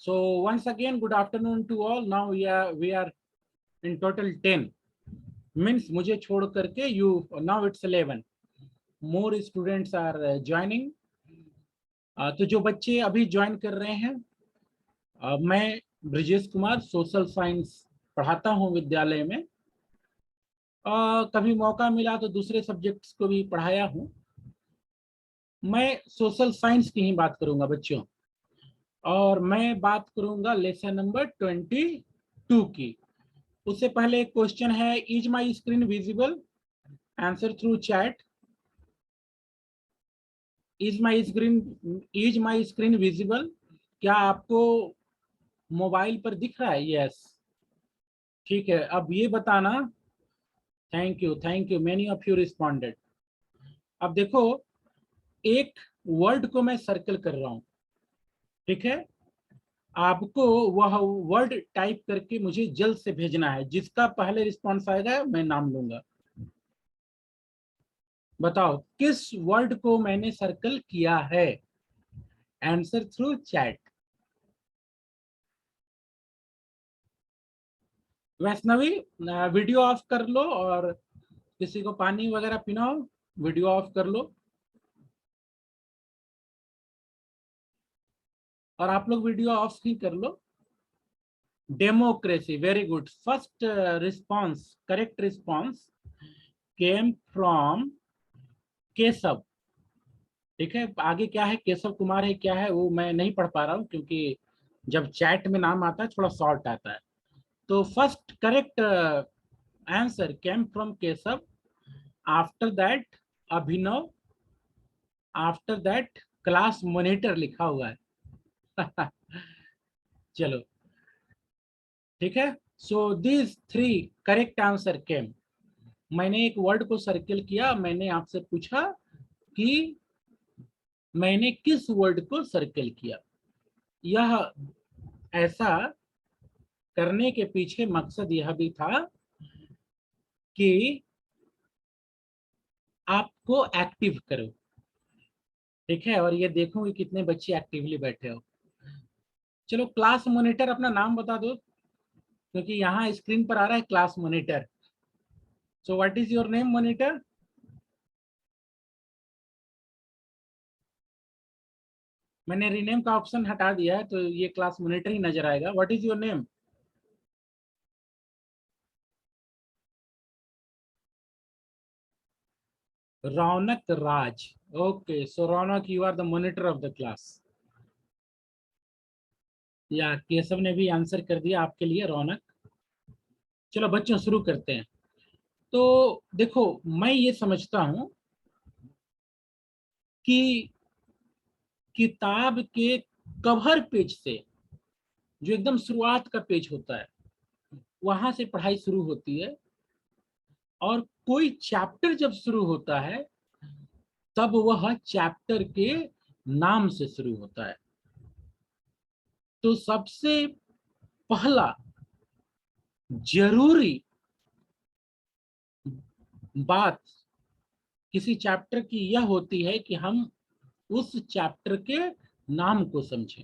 So once again, good afternoon to all. Now we are in total 10. Means मुझे छोड़ करके you now it's 11. More students are joining. तो जो बच्चे अभी ज्वाइन कर रहे हैं, मैं ब्रिजेश कुमार सोशल साइंस पढ़ाता हूं विद्यालय में। कभी मौका मिला तो दूसरे सब्जेक्ट्स को भी पढ़ाया हूं। मैं सोशल साइंस की ही बात करूंगा बच्चों, और मैं बात करूंगा लेसन नंबर 22 की। उससे पहले एक क्वेश्चन है, is my screen visible? Answer through chat. Is my screen visible? क्या आपको मोबाइल पर दिख रहा है? यस, ठीक है। अब ये बताना। Thank you, many of you responded. अब देखो, एक वर्ड को मैं सर्कल कर रहा हूं, ठीक है। आपको वह वर्ड टाइप करके मुझे जल्द से भेजना है। जिसका पहले रिस्पॉन्स आएगा मैं नाम लूंगा। बताओ किस वर्ड को मैंने सर्कल किया है? Answer through chat. Vaishnavi, video of कर लो, और किसी को पानी वगैरह पीना हो वीडियो ऑफ कर लो। और आप लोग वीडियो ऑफ ही कर लो। Democracy, very good. First response, correct response came from Keshav, ठीक है। आगे क्या है, केशव कुमार है, क्या है वो मैं नहीं पढ़ पा रहा हूँ, क्योंकि जब चैट में नाम आता है थोड़ा शॉर्ट आता है। तो first correct answer came from Keshav, after that Abhinav, after that class monitor लिखा हुआ है। चलो ठीक है। सो दिस 3 करेक्ट आंसर केम। मैंने एक वर्ड को सर्कल किया, मैंने आपसे पूछा कि मैंने किस वर्ड को सर्कल किया। यह ऐसा करने के पीछे मकसद यह भी था कि आपको एक्टिव करो, ठीक है। और ये देखो कि कितने बच्चे एक्टिवली बैठे हो। चलो, क्लास मॉनिटर अपना नाम बता दो, क्योंकि यहाँ स्क्रीन पर आ रहा है class monitor. So what is your name monitor? मैंने रीनेम का ऑप्शन हटा दिया है, तो ये क्लास मॉनिटर ही नजर आएगा। What is your name? Raunak Raj. Okay, so Raunak, you are the monitor of the class. या केशव ने भी आंसर कर दिया आपके लिए, रौनक। चलो बच्चों, शुरू करते हैं। तो देखो, मैं ये समझता हूं कि किताब के कवर पेज से, जो एकदम शुरुआत का पेज होता है, वहां से पढ़ाई शुरू होती है। और कोई चैप्टर जब शुरू होता है, तब वह चैप्टर के नाम से शुरू होता है। तो सबसे पहला जरूरी बात किसी चैप्टर की यह होती है कि हम उस चैप्टर के नाम को समझें।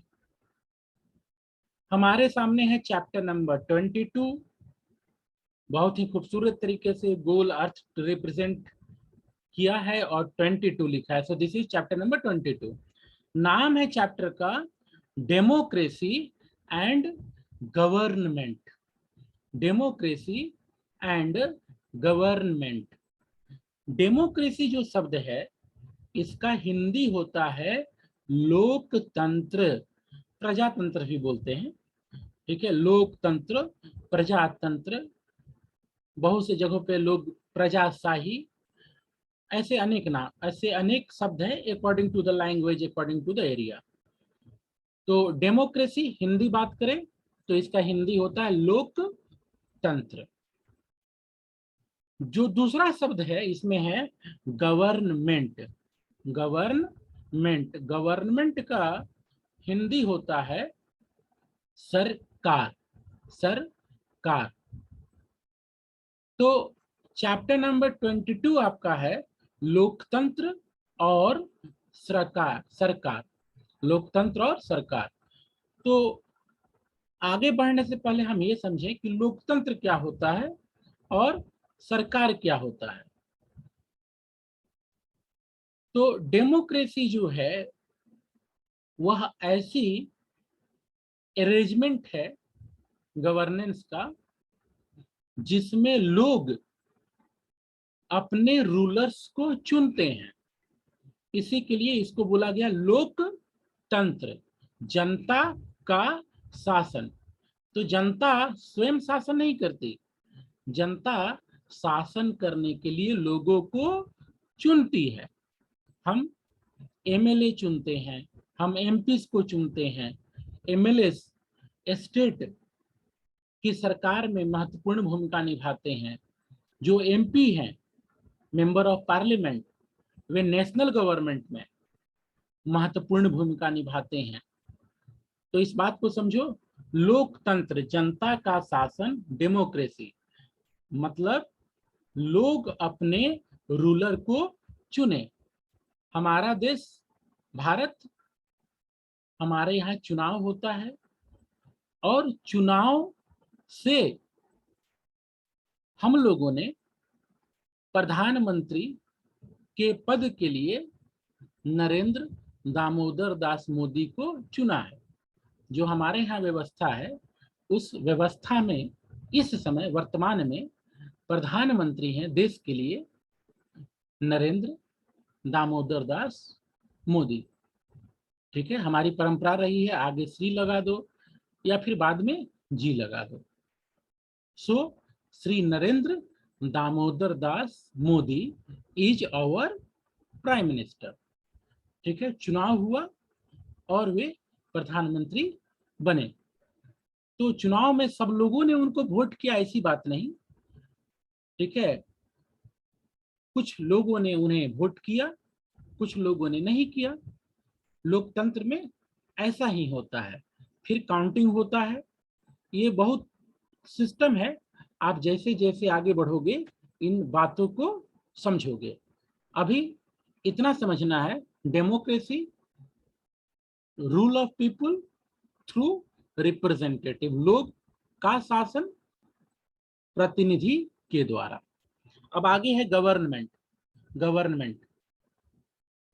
हमारे सामने है चैप्टर नंबर 22। बहुत ही खूबसूरत तरीके से गोल अर्थ रिप्रेजेंट किया है और 22 लिखा है। So this is chapter number 22। नाम है चैप्टर का democracy and government. Democracy and government. Democracy जो शब्द है, इसका हिंदी होता है लोकतंत्र, प्रजातंत्र भी बोलते हैं, ठीक है। लोकतंत्र, प्रजातंत्र, बहुत से जगहों पे लोग प्रजाशाही, ऐसे अनेक नाम, ऐसे अनेक शब्द हैं according to the language, according to the area. तो डेमोक्रेसी हिंदी बात करें तो इसका हिंदी होता है लोकतंत्र। जो दूसरा शब्द है इसमें है गवर्नमेंट। गवर्नमेंट, गवर्नमेंट का हिंदी होता है सरकार, सरकार। तो चैप्टर नंबर 22 आपका है लोकतंत्र और सरकार, सरकार, लोकतंत्र और सरकार। तो आगे बढ़ने से पहले हम ये समझें कि लोकतंत्र क्या होता है और सरकार क्या होता है। तो डेमोक्रेसी जो है वह ऐसी अरेंजमेंट है गवर्नेंस का जिसमें लोग अपने रूलर्स को चुनते हैं। इसी के लिए इसको बोला गया लोकतंत्र, जनता का शासन। तो जनता स्वयं शासन नहीं करती, जनता शासन करने के लिए लोगों को चुनती है। हम एमएलए चुनते हैं, हम एमपी को चुनते हैं। एमएलए स्टेट की सरकार में महत्वपूर्ण भूमिका निभाते हैं। जो एमपी हैं, member of parliament, way national government में महत्वपूर्ण भूमिका निभाते हैं। तो इस बात को समझो, लोकतंत्र, जनता का शासन, डेमोक्रेसी मतलब लोग अपने रूलर को चुने। हमारा देश भारत, हमारे यहाँ चुनाव होता है और चुनाव से हम लोगों ने प्रधानमंत्री के पद के लिए नरेंद्र दामोदर दास मोदी को चुना है। जो हमारे यहाँ व्यवस्था है, उस व्यवस्था में इस समय वर्तमान में प्रधानमंत्री हैं देश के लिए नरेंद्र दामोदर दास मोदी। ठीक है, हमारी परंपरा रही है, आगे श्री लगा दो या फिर बाद में जी लगा दो। So Shri Narendra Damodar Das Modi is our prime minister. ठीक है, चुनाव हुआ और वे प्रधानमंत्री बने। तो चुनाव में सब लोगों ने उनको वोट किया ऐसी बात नहीं। ठीक है, कुछ लोगों ने उन्हें वोट किया, कुछ लोगों ने नहीं किया। लोकतंत्र में ऐसा ही होता है। फिर काउंटिंग होता है, ये बहुत सिस्टम है। आप जैसे जैसे आगे बढ़ोगे इन बातों को समझोगे। अभी इतना समझना है, democracy, rule of people through representative, लोग का शासन प्रतिनिधि के द्वारा। अब आगे है गवर्नमेंट। गवर्नमेंट,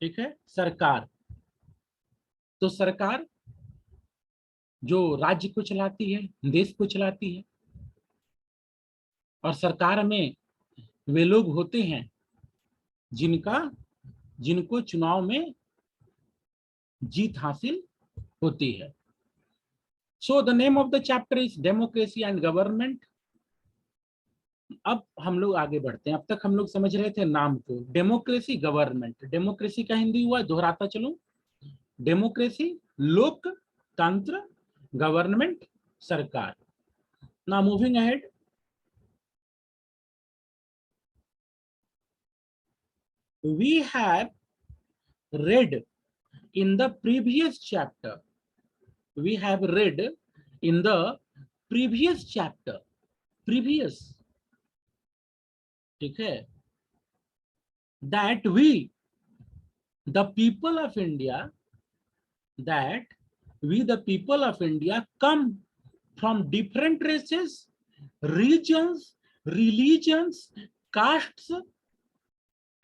ठीक है, सरकार। तो सरकार जो राज्य को चलाती है, देश को चलाती है। और सरकार में वे लोग होते हैं जिनको चुनाव में जीत हासिल होती है। So the name of the chapter is democracy and government. अब हम लोग आगे बढ़ते हैं। अब तक हम लोग समझ रहे थे नाम को, डेमोक्रेसी, गवर्नमेंट। डेमोक्रेसी का हिंदी हुआ, दोहराता चलूं, डेमोक्रेसी लोकतंत्र, गवर्नमेंट सरकार। Now moving ahead, we have read in the previous chapter, we have read in the previous chapter, previous, ठीक है, that we the people of India, that we the people of India come from different races, regions, religions, castes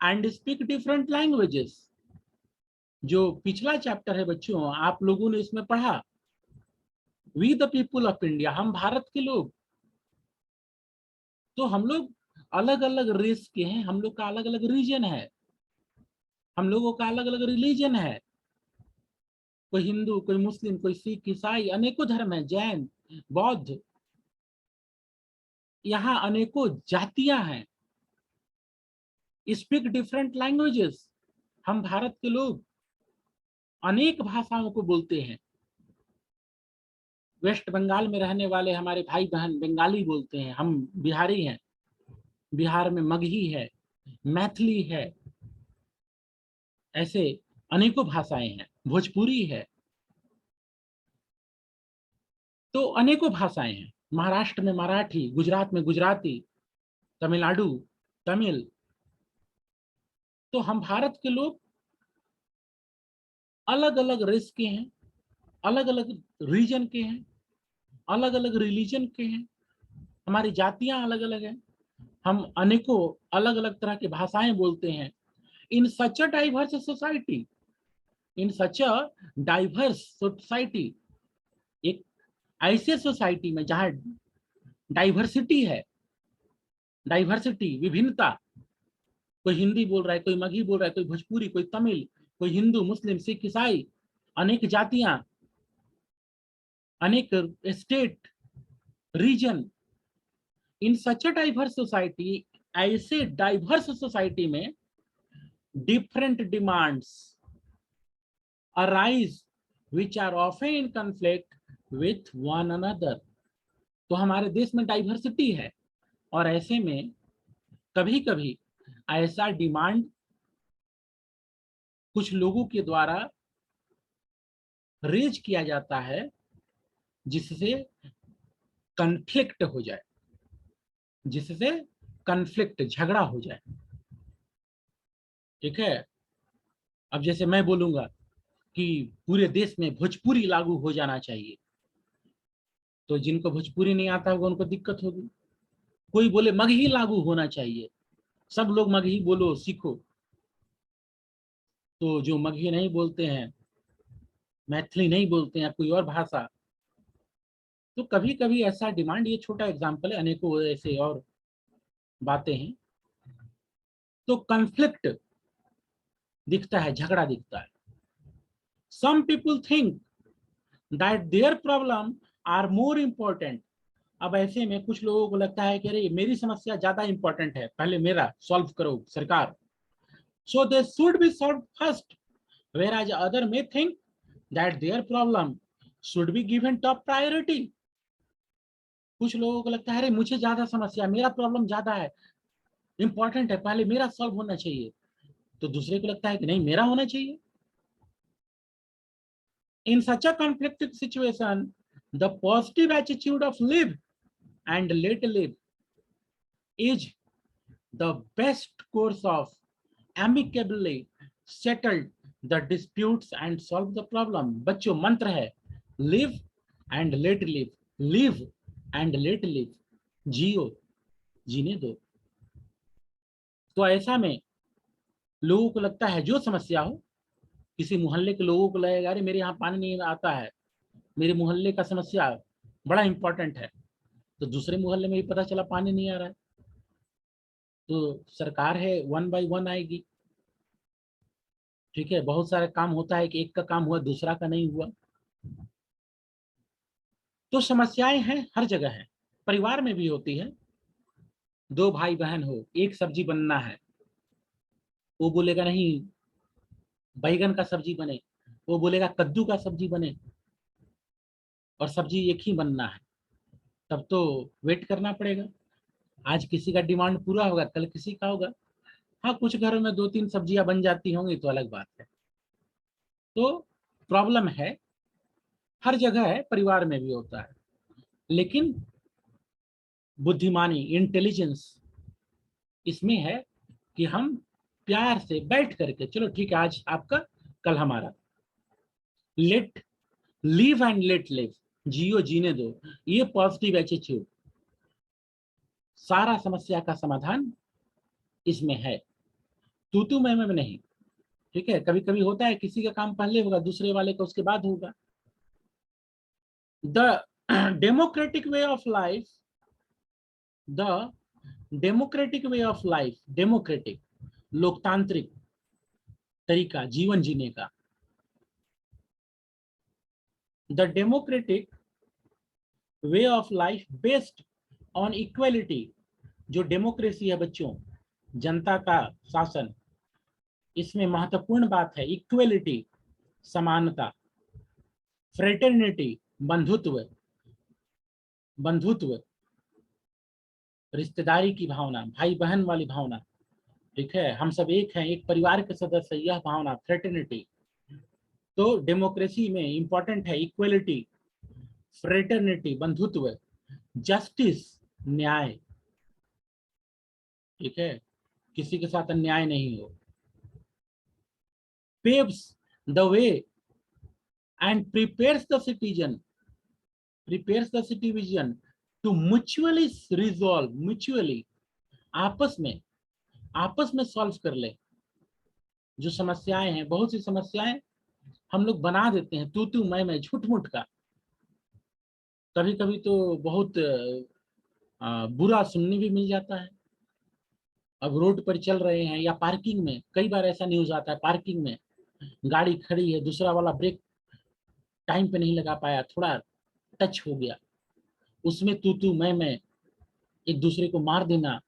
and speak different languages। जो पिछला chapter है बच्चों, आप लोगों ने इसमें पढ़ा, we the people of India, हम भारत के लोग। तो हम लोग अलग अलग रेस के हैं, हम लोग का अलग अलग रीजन है, हम लोगों का अलग अलग रिलीजन है। कोई हिंदू, कोई मुस्लिम, कोई सिख, ईसाई, अनेकों धर्म है, जैन, बौद्ध, यहाँ अनेकों जातियां हैं। स्पीक डिफरेंट लैंग्वेजेस, हम भारत के लोग अनेक भाषाओं को बोलते हैं। वेस्ट बंगाल में रहने वाले हमारे भाई बहन बंगाली बोलते हैं, हम बिहारी हैं, बिहार में मगही है, मैथिली है, ऐसे अनेकों भाषाएं हैं, भोजपुरी है। तो अनेकों भाषाएं हैं। महाराष्ट्र में मराठी, गुजरात में गुजराती, तमिलनाडु तमिल। तो हम भारत के लोग अलग अलग रेस के हैं, अलग अलग रीजन के हैं। अलग अलग रिलीजन के हैं, हमारी जातियां अलग अलग हैं, हम अनेकों अलग अलग तरह की भाषाएं बोलते हैं। In such a diverse society, in such a diverse society, एक ऐसे सोसाइटी में जहां डाइवर्सिटी है, डाइवर्सिटी विभिन्नता, कोई हिंदी बोल रहा है, कोई मगही बोल रहा है, कोई भोजपुरी, कोई तमिल, कोई हिंदू, मुस्लिम, सिख, ईसाई, अनेक जातियां, अनेक state, region, in such a diverse society, ऐसे डाइवर्स सोसाइटी में different demands arise which are often in conflict with one another. तो हमारे देश में डाइवर्सिटी है और ऐसे में कभी कभी ऐसा डिमांड कुछ लोगों के द्वारा रेज किया जाता है जिससे कन्फ्लिक्ट हो जाए, जिससे कन्फ्लिक्ट झगड़ा हो जाए। ठीक है, अब जैसे मैं बोलूंगा कि पूरे देश में भोजपुरी लागू हो जाना चाहिए, तो जिनको भोजपुरी नहीं आता होगा उनको दिक्कत होगी। कोई बोले मगही लागू होना चाहिए, सब लोग मगही बोलो सीखो, तो जो मगही नहीं बोलते हैं, मैथिली नहीं बोलते हैं, कोई और भाषा, तो कभी कभी ऐसा डिमांड, ये छोटा एग्जांपल है, अनेकों ऐसे और बातें हैं, तो कन्फ्लिक्ट दिखता है, झगड़ा दिखता है। Some people think that their problem are more important. अब ऐसे में कुछ लोगों को लगता है कि अरे मेरी समस्या ज्यादा इंपॉर्टेंट है, पहले मेरा सॉल्व करो सरकार, so they should be solve first, whereas other may think that their problem should be given top priority. कुछ लोगों को लगता है अरे मुझे ज्यादा समस्या, मेरा प्रॉब्लम ज्यादा है, इंपॉर्टेंट है, पहले मेरा सॉल्व होना चाहिए, तो दूसरे को लगता है कि नहीं मेरा होना चाहिए। In such a conflicted situation the positive attitude of live and let live is the best course of amicably settled the disputes and solve the problem। बच्चों मंत्र है live and let live, live and let live, जियो, जीने दो। तो ऐसा में लोगों को लगता है जो समस्या हो, किसी मोहल्ले के लोगों को लगेगा अरे मेरे यहाँ पानी नहीं आता है, मेरे मोहल्ले का समस्या बड़ा इंपॉर्टेंट है, तो दूसरे मोहल्ले में भी पता चला पानी नहीं आ रहा है, तो सरकार है वन बाय वन आएगी। ठीक है, बहुत सारे काम होता है कि एक का काम हुआ दूसरा का नहीं हुआ, तो समस्याएं हैं हर जगह है, परिवार में भी होती है। दो भाई बहन हो, एक सब्जी बनना है, वो बोलेगा नहीं बैगन का सब्जी बने, वो बोलेगा कद्दू का सब्जी बने, और सब्जी एक ही बनना है, तब तो वेट करना पड़ेगा। आज किसी का डिमांड पूरा होगा, कल किसी का होगा। हाँ, कुछ घरों में दो तीन सब्जियां बन जाती होंगी तो अलग बात है। तो प्रॉब्लम है, हर जगह है, परिवार में भी होता है, लेकिन बुद्धिमानी, इंटेलिजेंस इसमें है कि हम प्यार से बैठ करके, चलो ठीक है आज आपका कल हमारा, let live and let live, जियो जीने दो, ये पॉजिटिव एटीट्यूड, सारा समस्या का समाधान इसमें है, तू मैं नहीं। ठीक है, कभी कभी होता है किसी का काम पहले होगा, दूसरे वाले का उसके बाद होगा। The democratic way of life, the democratic way of life, democratic लोकतांत्रिक तरीका जीवन जीने का, the democratic way of life based on equality, जो डेमोक्रेसी है बच्चों, जनता का शासन, इसमें महत्वपूर्ण बात है इक्वलिटी, समानता, फ्रेटर्निटी, बंधुत्व, बंधुत्व, रिश्तेदारी की भावना, भाई बहन वाली भावना। ठीक है, हम सब एक हैं, एक परिवार के सदस्य, यह भावना फ्रेटर्निटी। तो डेमोक्रेसी में इंपॉर्टेंट है इक्वलिटी, फ्रेटर्निटी बंधुत्व, जस्टिस न्याय। ठीक है, किसी के साथ अन्याय नहीं हो, paves the way and prepares the citizen, prepares the city vision to mutually resolve, mutually आपस में सॉल्व कर ले जो समस्याएं हैं। बहुत सी समस्याएं हम लोग बना देते हैं तू मैं झूठ मूठ का। कभी कभी तो बहुत बुरा सुनने भी मिल जाता है। अब रोड पर चल रहे हैं या पार्किंग में, कई बार ऐसा न्यूज आता है, पार्किंग में गाड़ी खड़ी है, दूसरा वाला ब्रेक टाइम पे नहीं लगा पाया, थोड़ा टच हो गया, उसमें तू मैं एक दूसरे को मार देना।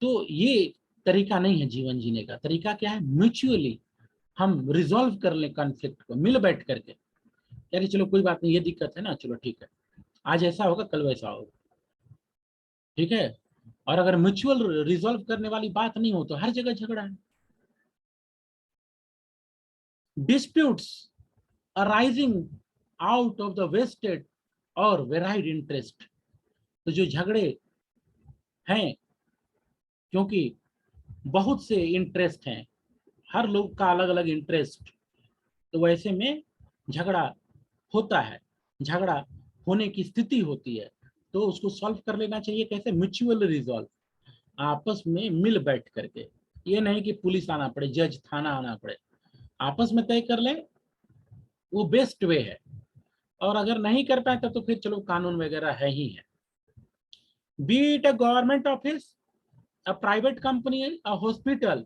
तो ये तरीका नहीं है जीवन जीने का। तरीका क्या है? म्यूचुअली हम रिजॉल्व कर ले कॉन्फ्लिक्ट को, मिल बैठ करके, यार चलो कोई बात नहीं, ये दिक्कत है ना, चलो ठीक है, आज ऐसा होगा कल वैसा होगा, ठीक है। और अगर म्यूचुअल रिजॉल्व करने वाली बात नहीं हो तो हर जगह झगड़ा है। Disputes arising out of the wasted और वेराइड इंटरेस्ट। तो जो झगड़े हैं, क्योंकि बहुत से इंटरेस्ट हैं, हर लोग का अलग अलग इंटरेस्ट, तो वैसे में झगड़ा होता है, झगड़ा होने की स्थिति होती है। तो उसको सॉल्व कर लेना चाहिए कैसे? म्यूचुअल रिजॉल्व, आपस में मिल बैठ करके। ये नहीं कि पुलिस आना पड़े, जज थाना आना पड़े, आपस में तय कर ले, वो बेस्ट वे है। और अगर नहीं कर पाए तो फिर चलो कानून वगैरह है ही है। B it a government office, a private company, a hospital,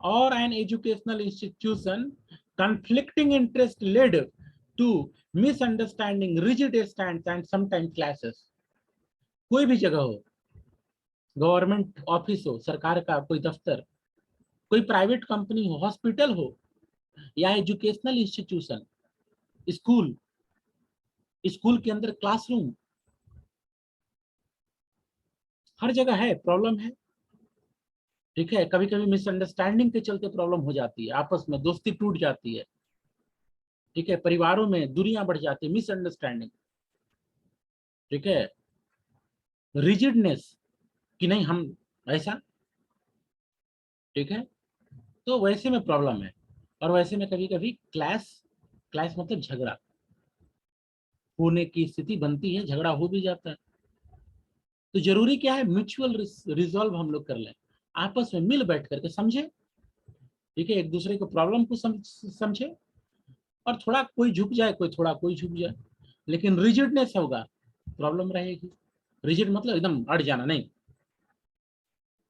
or an educational institution, conflicting interest led to misunderstanding, rigid stance, and sometimes clashes. कोई भी जगह हो, गवर्नमेंट ऑफिस हो, सरकार का कोई दफ्तर, कोई प्राइवेट कंपनी हो, हॉस्पिटल हो, या एजुकेशनल इंस्टीट्यूशन, स्कूल, स्कूल के अंदर क्लासरूम, हर जगह है प्रॉब्लम है, ठीक है। कभी कभी मिसअंडरस्टैंडिंग के चलते प्रॉब्लम हो जाती है, आपस में दोस्ती टूट जाती है, ठीक है, परिवारों में दूरियां बढ़ जाती है, मिसअंडरस्टैंडिंग, ठीक है। रिजिडनेस कि नहीं हम ऐसा, ठीक है, तो वैसे में प्रॉब्लम है। और वैसे में कभी कभी क्लैश, क्लैश मतलब झगड़ा होने की स्थिति बनती है, झगड़ा हो भी जाता है। तो जरूरी क्या है? म्यूचुअल रिजॉल्व हम लोग कर लें, आपस में मिल बैठ करके समझे, ठीक है, एक दूसरे को प्रॉब्लम को समझे, और थोड़ा कोई झुक जाए, कोई थोड़ा कोई झुक जाए, लेकिन रिजिडनेस होगा, प्रॉब्लम रहेगी। रिजिड मतलब एकदम अड़ जाना नहीं,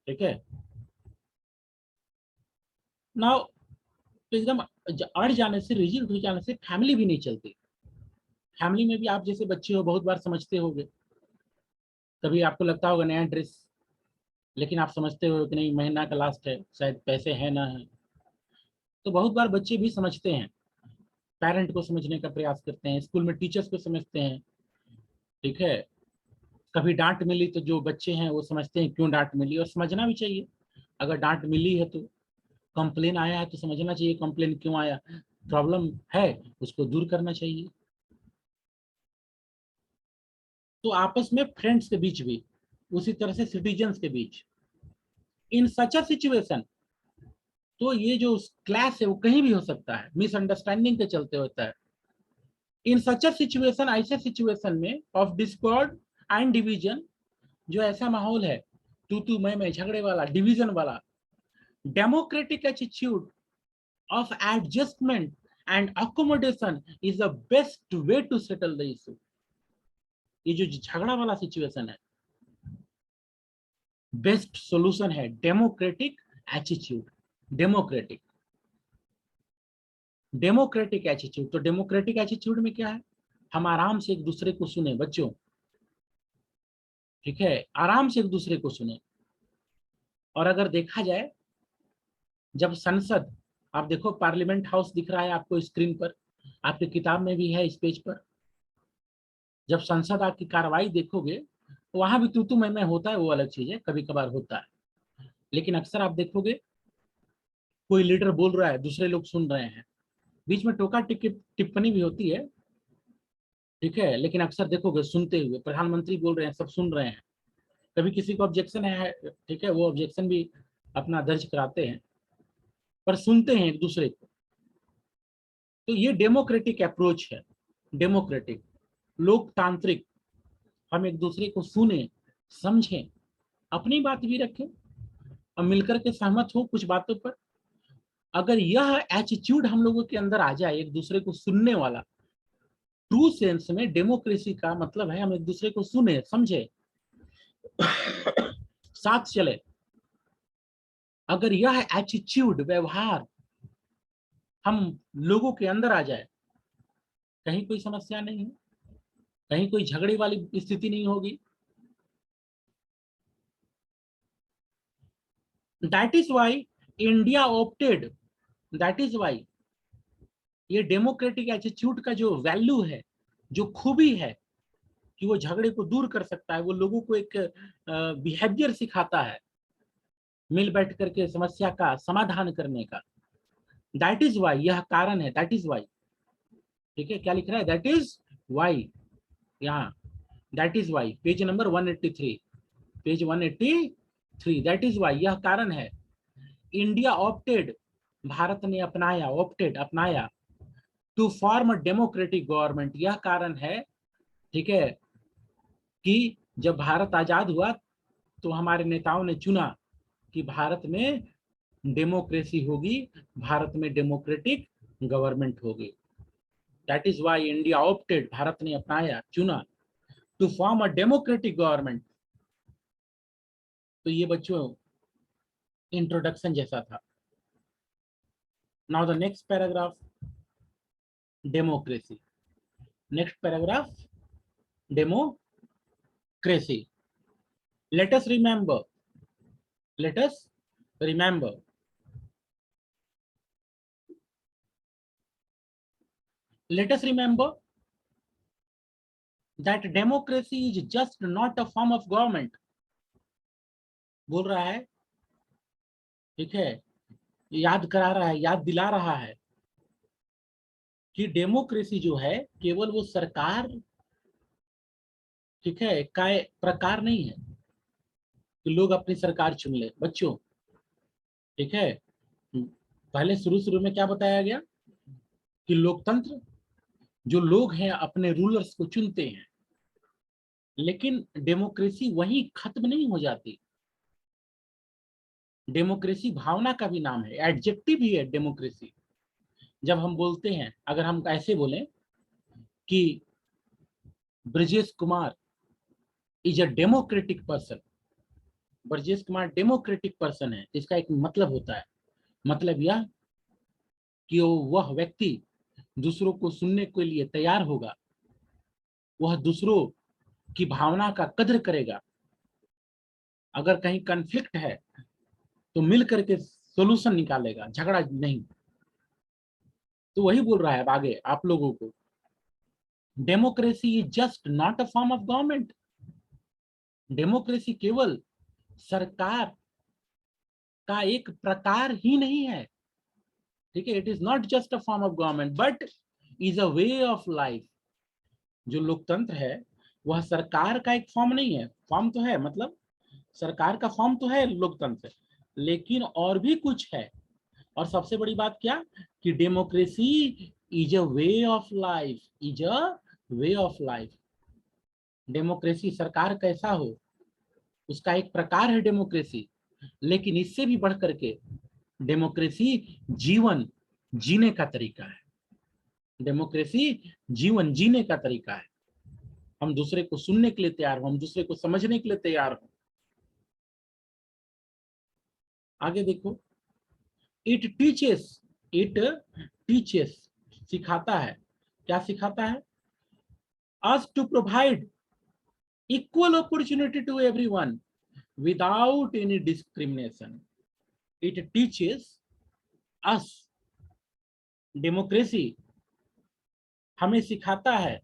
ठीक है ना। तो एकदम अड़ जाने से, रिजिड हो जाने से फैमिली भी नहीं चलती। फैमिली में भी आप जैसे बच्चे हो, बहुत बार समझते होगे, कभी आपको लगता होगा नया ड्रेस, लेकिन आप समझते हो कि नहीं महीना का लास्ट है, शायद पैसे है ना है। तो बहुत बार बच्चे भी समझते हैं, पेरेंट को समझने का प्रयास करते हैं, स्कूल में टीचर्स को समझते हैं, ठीक है। कभी डांट मिली तो जो बच्चे हैं वो समझते हैं क्यों डांट मिली, और समझना भी चाहिए। अगर डांट मिली है तो, कंप्लेन आया है तो समझना चाहिए कंप्लेन क्यों आया, प्रॉब्लम है उसको दूर करना चाहिए। तो आपस में फ्रेंड्स के बीच भी, उसी तरह से सिटीजन्स के बीच, इन सच अ सिचुएशन, तो ये जो क्लैश है वो कहीं भी हो सकता है, मिसअंडरस्टैंडिंग के चलते होता है। इन सच अ सिचुएशन, ऐसे सिचुएशन में ऑफ डिस्कॉर्ड एंड डिवीजन, जो ऐसा माहौल है तू मैं झगड़े वाला, डिवीजन वाला, democratic attitude of adjustment and accommodation is the best way to settle the issue। ये जो झगड़ा वाला सिचुएशन है, बेस्ट सॉल्यूशन है democratic attitude. Democratic, democratic attitude, तो डेमोक्रेटिक एटीट्यूड में क्या है? हम आराम से एक दूसरे को सुने बच्चों, ठीक है, आराम से एक दूसरे को सुने। और अगर देखा जाए, जब संसद, आप देखो पार्लियामेंट हाउस दिख रहा है आपको स्क्रीन पर, आपकी किताब में भी है इस पेज पर। जब संसद आपकी कार्रवाई देखोगे, वहां भी तू मैं होता है, वो अलग चीज है, कभी कभार होता है, लेकिन अक्सर आप देखोगे कोई लीडर बोल रहा है, दूसरे लोग सुन रहे हैं, बीच में टोका टिप्पणी भी होती है, ठीक है, लेकिन अक्सर देखोगे सुनते हुए, प्रधानमंत्री बोल रहे हैं, सब सुन रहे हैं। कभी किसी को ऑब्जेक्शन है, ठीक है, वो ऑब्जेक्शन भी अपना दर्ज कराते हैं, पर सुनते हैं एक दूसरे को। तो ये डेमोक्रेटिक अप्रोच है, डेमोक्रेटिक, लोकतांत्रिक, हम एक दूसरे को सुने, समझें, अपनी बात भी रखें और मिलकर के सहमत हो कुछ बातों पर। अगर यह एटीट्यूड हम लोगों के अंदर आ जाए, एक दूसरे को सुनने वाला, ट्रू सेंस में डेमोक्रेसी का मतलब है हम एक दूसरे को सुने, समझे, साथ चले, अगर यह एटीट्यूड, व्यवहार हम लोगों के अंदर आ जाए, कहीं कोई समस्या नहीं है, कहीं कोई झगड़े वाली स्थिति नहीं होगी। That is why India opted, that is why ये डेमोक्रेटिक एटीट्यूड का जो वैल्यू है, जो खूबी है कि वो झगड़े को दूर कर सकता है, वो लोगों को एक बिहेवियर सिखाता है मिल बैठ करके समस्या का समाधान करने का। दैट इज वाई, यह कारण है, दैट इज वाई। ठीक है, क्या लिख रहा है, दैट इज वाई, यहाँ that is why, page number 183, page 183, that is why, यह कारण है। इंडिया ऑप्टेड, भारत ने अपनाया, ऑप्टेड अपनाया, to form a democratic government, यह कारण है, ठीक है, कि जब भारत आजाद हुआ तो हमारे नेताओं ने चुना कि भारत में डेमोक्रेसी होगी, भारत में डेमोक्रेटिक गवर्नमेंट होगी। That is why India opted, Bharat ने अपनाया, चुना, to form a democratic government. तो ये बच्चों इंट्रोडक्शन जैसा था। Now the next paragraph, democracy. Next paragraph, democracy. Let us remember, let us remember let us remember that democracy is just not a form of government, बोल रहा है, ठीक है, याद करा रहा है, याद दिला रहा है कि डेमोक्रेसी जो है केवल वो सरकार, ठीक है, का प्रकार नहीं है कि लोग अपनी सरकार चुन ले। बच्चों, ठीक है, पहले शुरू शुरू में क्या बताया गया कि लोकतंत्र, जो लोग हैं अपने रूलर्स को चुनते हैं, लेकिन डेमोक्रेसी वहीं खत्म नहीं हो जाती। डेमोक्रेसी भावना का भी नाम है, एडजेक्टिव ही है डेमोक्रेसी। जब हम बोलते हैं, अगर हम ऐसे बोलें कि Brajesh Kumar is a democratic person, Brajesh Kumar democratic person है, इसका एक मतलब होता है, मतलब यह कि वह व्यक्ति दूसरों को सुनने के लिए तैयार होगा, वह दूसरों की भावना का कद्र करेगा, अगर कहीं कन्फ्लिक्ट है तो मिल करके सोल्यूशन निकालेगा, झगड़ा नहीं। तो वही बोल रहा है अब आगे आप लोगों को, democracy is just not a form of government, democracy केवल सरकार का एक प्रकार ही नहीं है, ठीक है, it is not just a form of government but is a way of life. जो लोकतंत्र है वह सरकार का एक फॉर्म नहीं है, फॉर्म तो है, मतलब सरकार का फॉर्म तो है लोकतंत्र, लेकिन और भी कुछ है। और सबसे बड़ी बात क्या, कि democracy is a way of life, is a way of life. Democracy सरकार कैसा हो उसका एक प्रकार है डेमोक्रेसी, लेकिन इससे भी बढ़ करके डेमोक्रेसी जीवन जीने का तरीका है, डेमोक्रेसी जीवन जीने का तरीका है। हम दूसरे को सुनने के लिए तैयार हो, हम दूसरे को समझने के लिए तैयार हो। आगे देखो, इट टीचेस, इट टीचेस, सिखाता है, क्या सिखाता है, us to provide equal opportunity to everyone without any discrimination. It teaches us, democracy हमें सिखाता है,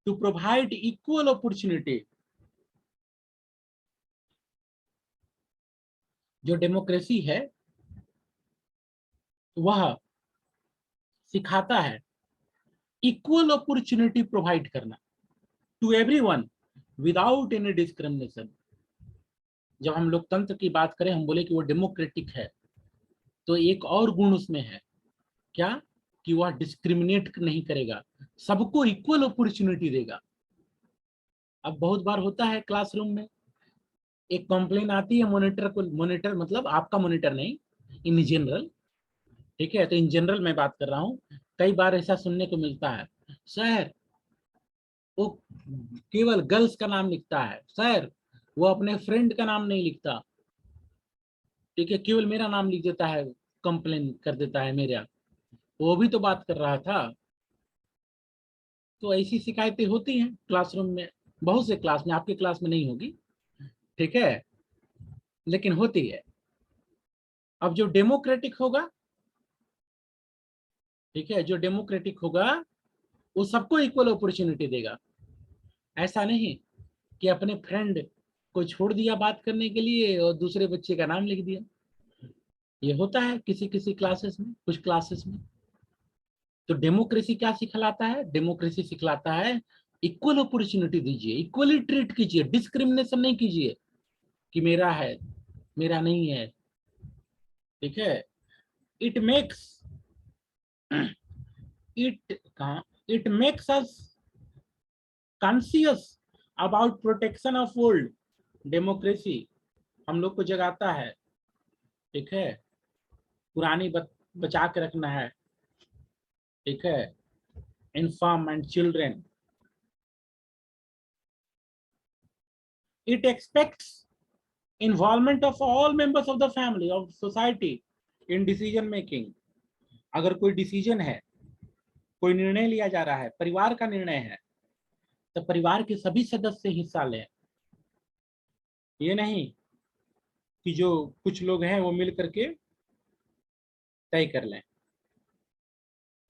टू प्रोवाइड इक्वल अपॉर्चुनिटी। जो डेमोक्रेसी है वह सिखाता है इक्वल अपॉर्चुनिटी प्रोवाइड करना to everyone without any discrimination. जब हम लोकतंत्र की बात करें, हम बोले कि वो डेमोक्रेटिक है, तो एक और गुण उसमें है, क्या, कि वह डिस्क्रिमिनेट नहीं करेगा, सबको इक्वल अपॉर्चुनिटी देगा। अब बहुत बार होता है क्लासरूम में एक कंप्लेन आती है मॉनिटर को, मॉनिटर मतलब आपका मॉनिटर नहीं, इन जनरल, ठीक है, तो इन जनरल मैं बात कर रहा हूँ। कई बार ऐसा सुनने को मिलता है, सर वो केवल गर्ल्स का नाम लिखता है, सर वो अपने फ्रेंड का नाम नहीं लिखता, ठीक है, केवल मेरा नाम लिख देता है, कंप्लेन कर देता है मेरा, वो भी तो बात कर रहा था। तो ऐसी शिकायतें होती हैं क्लासरूम में, बहुत से क्लास में, आपके क्लास में नहीं होगी, ठीक है, लेकिन होती है। अब जो डेमोक्रेटिक होगा, ठीक है, जो डेमोक्रेटिक होगा वो सबको इक्वल अपॉर्चुनिटी देगा। ऐसा नहीं कि अपने फ्रेंड को छोड़ दिया बात करने के लिए और दूसरे बच्चे का नाम लिख दिया। ये होता है किसी किसी क्लासेस में, कुछ क्लासेस में। तो डेमोक्रेसी क्या सिखलाता है? डेमोक्रेसी सिखलाता है इक्वल अपॉर्चुनिटी दीजिए, इक्वली ट्रीट कीजिए, डिस्क्रिमिनेशन नहीं कीजिए कि मेरा है मेरा नहीं है, ठीक है। It makes it it makes us conscious about protection of world. Democracy हम लोग को जगाता है, ठीक है, पुरानी बचा के रखना है, ठीक है, inform and children. It aspects involvement of all members of the family of society in decision making. अगर कोई डिसीजन है, कोई निर्णय लिया जा रहा है, परिवार का निर्णय है, तो परिवार के सभी सदस्य हिस्सा लें। ये नहीं कि जो कुछ लोग हैं वो मिल करके तय कर लें।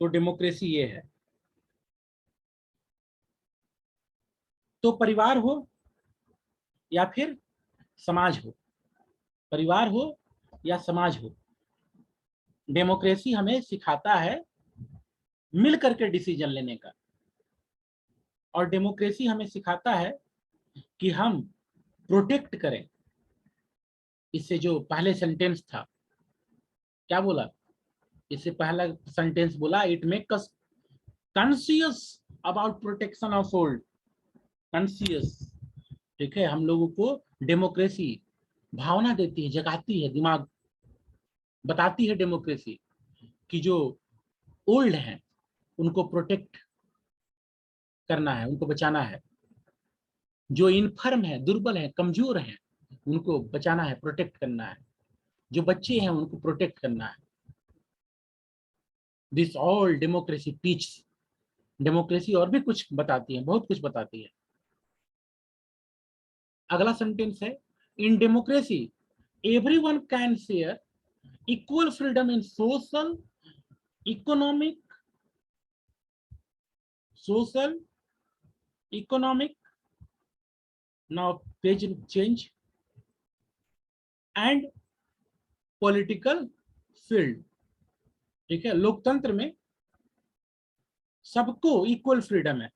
तो डेमोक्रेसी ये है। तो परिवार हो या फिर समाज हो, परिवार हो या समाज हो, डेमोक्रेसी हमें सिखाता है मिल करके डिसीजन लेने का। और डेमोक्रेसी हमें सिखाता है कि हम प्रोटेक्ट करें। इससे जो पहले सेंटेंस था, क्या बोला? इससे पहला सेंटेंस बोला, it make us conscious about protection of old. Conscious, ठीक है, हम लोगों को डेमोक्रेसी भावना देती है, जगाती है, दिमाग बताती है डेमोक्रेसी कि जो ओल्ड हैं उनको प्रोटेक्ट करना है, उनको बचाना है। जो इनफर्म है, दुर्बल है, कमजोर है, उनको बचाना है, प्रोटेक्ट करना है। जो बच्चे हैं उनको प्रोटेक्ट करना है। This all democracy teach. Democracy और भी कुछ बताती है, बहुत कुछ बताती है। अगला सेंटेंस है, in democracy everyone can share equal freedom in social, economic, social, economic, now page change, and political field. ठीक है, लोकतंत्र में सबको इक्वल फ्रीडम है,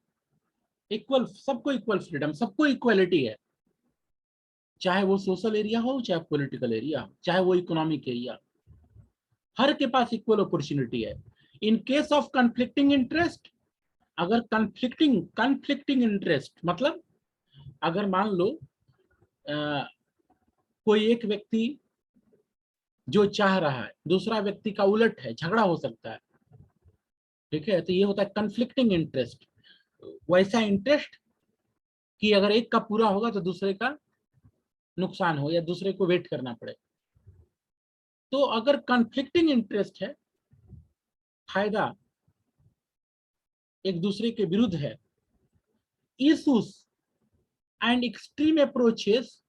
इक्वल, सबको इक्वल फ्रीडम, सबको इक्वलिटी है, चाहे वो सोशल एरिया हो, चाहे पॉलिटिकल एरिया हो, चाहे वो इकोनॉमिक एरिया, हर के पास इक्वल अपॉर्चुनिटी है। In case of conflicting interest, अगर कॉन्फ्लिक्टिंग इंटरेस्ट मतलब अगर मान लो कोई एक व्यक्ति जो चाह रहा है, दूसरा व्यक्ति का उलट है, झगड़ा हो सकता है, ठीक है, तो ये होता है कॉन्फ्लिक्टिंग इंटरेस्ट। वैसा इंटरेस्ट कि अगर एक का पूरा होगा तो दूसरे का नुकसान हो या दूसरे को वेट करना पड़े। तो अगर कॉन्फ्लिक्टिंग इंटरेस्ट है, फायदा एक दूसरे के विरुद्ध है, issues and extreme approaches,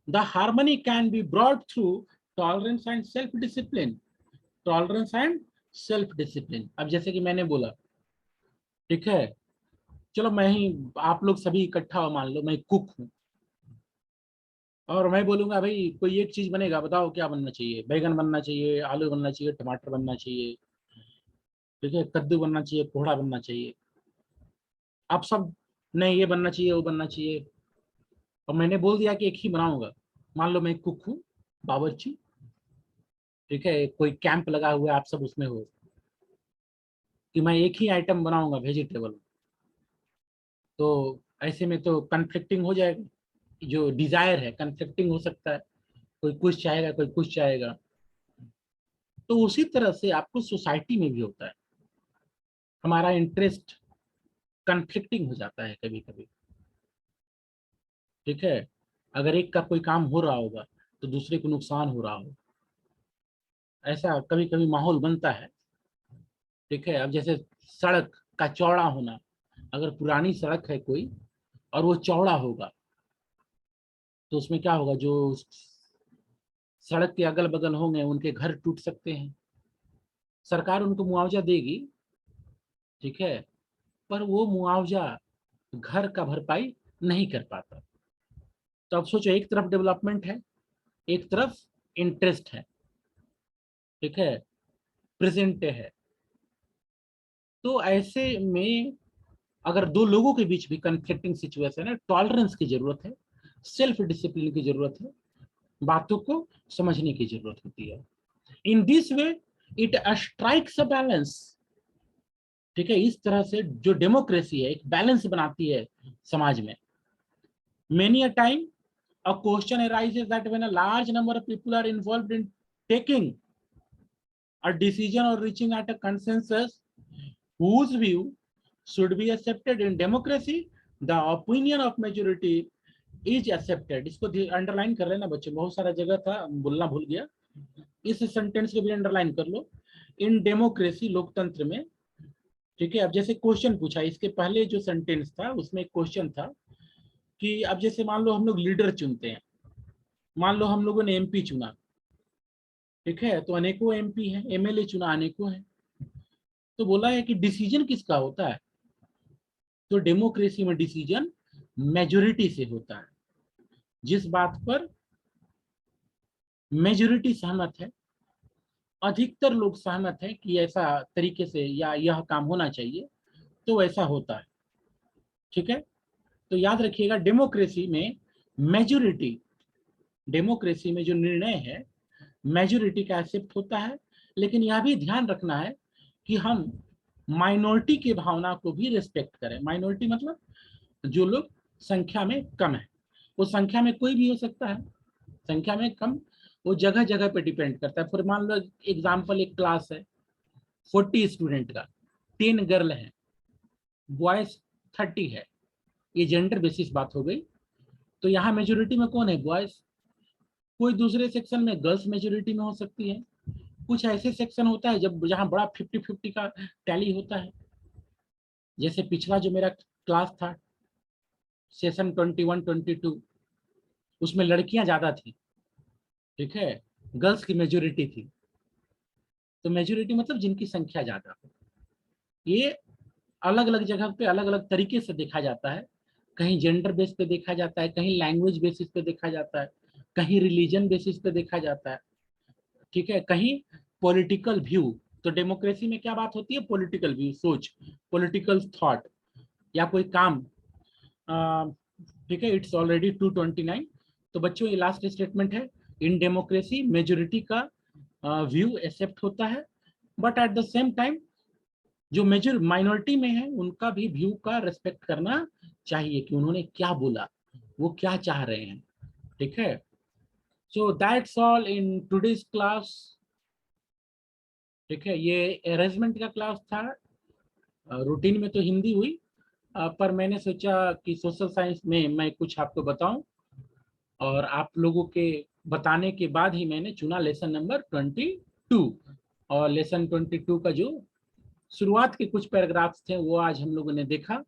the harmony can be brought through tolerance and self discipline. Tolerance and self discipline. अब जैसे कि मैंने बोला, ठीक है, चलो मैं ही, आप लोग सभी इकट्ठा हो, मान लो मैं कुक हूँ और मैं बोलूंगा भाई कोई एक चीज बनेगा, बताओ क्या बनना चाहिए? बैगन बनना चाहिए, आलू बनना चाहिए, टमाटर बनना चाहिए, ठीक है, कद्दू बनना चाहिए, कोहड़ा बनना चाहिए। आप सब नहीं, ये बनना चाहिए, वो बनना चाहिए, और मैंने बोल दिया कि एक ही बनाऊंगा। मान लो मैं कुक हूँ, बावर्ची, ठीक है, कोई कैंप लगा हुआ है, आप सब उसमें हो, कि मैं एक ही आइटम बनाऊंगा वेजिटेबल, तो ऐसे में तो कन्फ्लिक्टिंग हो जाएगा, जो डिजायर है कन्फ्लिक्टिंग हो सकता है, कोई कुछ चाहेगा कोई कुछ चाहेगा। तो उसी तरह से आपको सोसाइटी में भी होता है, हमारा इंटरेस्ट कन्फ्लिक्टिंग हो जाता है कभी कभी। ठीक है, अगर एक का कोई काम हो रहा होगा तो दूसरे को नुकसान हो रहा हो, ऐसा कभी कभी माहौल बनता है। ठीक है, अब जैसे सड़क का चौड़ा होना, अगर पुरानी सड़क है कोई और वो चौड़ा होगा तो उसमें क्या होगा, जो सड़क के अगल बगल होंगे उनके घर टूट सकते हैं, सरकार उनको मुआवजा देगी। ठीक है, पर वो मुआवजा घर का भरपाई नहीं कर पाता। तो अब सोचो, एक तरफ डेवलपमेंट है, एक तरफ इंटरेस्ट है। ठीक है, प्रेजेंट है। तो ऐसे में अगर दो लोगों के बीच भी कन्फ्लिक्टिंग सिचुएशन है, टॉलरेंस की जरूरत है, सेल्फ डिसिप्लिन की जरूरत है, बातों को समझने की जरूरत होती है। In this way it strikes a balance. ठीक है, इस तरह से जो डेमोक्रेसी है एक बैलेंस बनाती है समाज में। Many a time a question arises that when a large number of people are involved in taking a decision or reaching at a consensus whose view should be accepted in democracy, the opinion of majority is accepted। इसको underline कर लेना बच्चे, बहुत सारा जगह था बोलना भूल गया, इस सेंटेंस को भी अंडरलाइन कर लो। इन डेमोक्रेसी, लोकतंत्र में। ठीक है, अब जैसे क्वेश्चन पूछा, इसके पहले जो सेंटेंस था उसमें एक क्वेश्चन था कि अब जैसे मान लो हम लोग लीडर चुनते हैं, मान लो हम लोगों ने एमपी चुना। ठीक है, तो अनेकों एमपी हैं, एमएलए चुना अनेकों हैं। तो बोला है कि डिसीजन किसका होता है, तो डेमोक्रेसी में डिसीजन मेजोरिटी से होता है। जिस बात पर मेजोरिटी सहमत है, अधिकतर लोग सहमत हैं कि ऐसा तरीके से या यह काम होना चाहिए, तो ऐसा होता है। ठीक है, तो याद रखिएगा डेमोक्रेसी में मेजोरिटी, डेमोक्रेसी में जो निर्णय है मेजोरिटी का एक्सेप्ट होता है। लेकिन यह भी ध्यान रखना है कि हम माइनॉरिटी की भावना को भी रिस्पेक्ट करें। माइनॉरिटी मतलब जो लोग संख्या में कम है, वो संख्या में कोई भी हो सकता है, संख्या में कम, वो जगह जगह पे डिपेंड करता है। फिर मान लो एग्जाम्पल, एक क्लास है 40 स्टूडेंट का, 10 गर्ल है, बॉयज 30 है, ये जेंडर बेसिस बात हो गई। तो यहाँ मेजोरिटी में कौन है, बॉयज। कोई दूसरे सेक्शन में गर्ल्स मेजोरिटी में हो सकती है। कुछ ऐसे सेक्शन होता है जब जहाँ बड़ा 50-50 का टैली होता है। जैसे पिछला जो मेरा क्लास था, सेशन 21-22, उसमें लड़कियां ज्यादा थी। ठीक है, गर्ल्स की मेजोरिटी थी। तो मेजोरिटी मतलब जिनकी संख्या ज्यादा हो। ये अलग अलग जगह पे अलग अलग तरीके से देखा जाता है। कहीं जेंडर बेस पे देखा जाता है, कहीं लैंग्वेज बेसिस पे देखा जाता है, कहीं रिलीजन बेसिस पे देखा जाता है। ठीक है, कहीं पॉलिटिकल व्यू। तो डेमोक्रेसी में क्या बात होती है, पॉलिटिकल व्यू, सोच, पॉलिटिकल थॉट, या कोई काम। ठीक है, इट्स ऑलरेडी 2:29। तो बच्चों ये लास्ट स्टेटमेंट है, इन डेमोक्रेसी मेजोरिटी का व्यू एक्सेप्ट होता है, but at the same time जो मेजर माइनॉरिटी में है उनका भी व्यू का रिस्पेक्ट करना चाहिए कि उन्होंने क्या बोला, वो क्या चाह रहे हैं। ठीक है, so that's all in today's class. ठीक है, ये अरेंजमेंट का क्लास था। रूटीन में तो हिंदी हुई, पर मैंने सोचा कि सोशल साइंस में मैं कुछ आपको बताऊं, और आप लोगों के बताने के बाद ही मैंने चुना लेसन नंबर 22। और लेसन 22 का जो शुरुआत के कुछ पैराग्राफ्स थे वो आज हम लोगों ने देखा।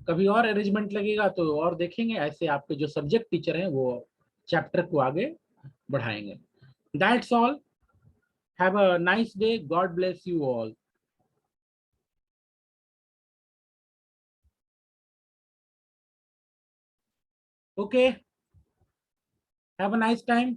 कभी और अरेंजमेंट लगेगा तो और देखेंगे, ऐसे आपके जो सब्जेक्ट टीचर हैं वो चैप्टर को आगे बढ़ाएंगे। That's all, have a nice day, God bless you all. Okay, have a nice time.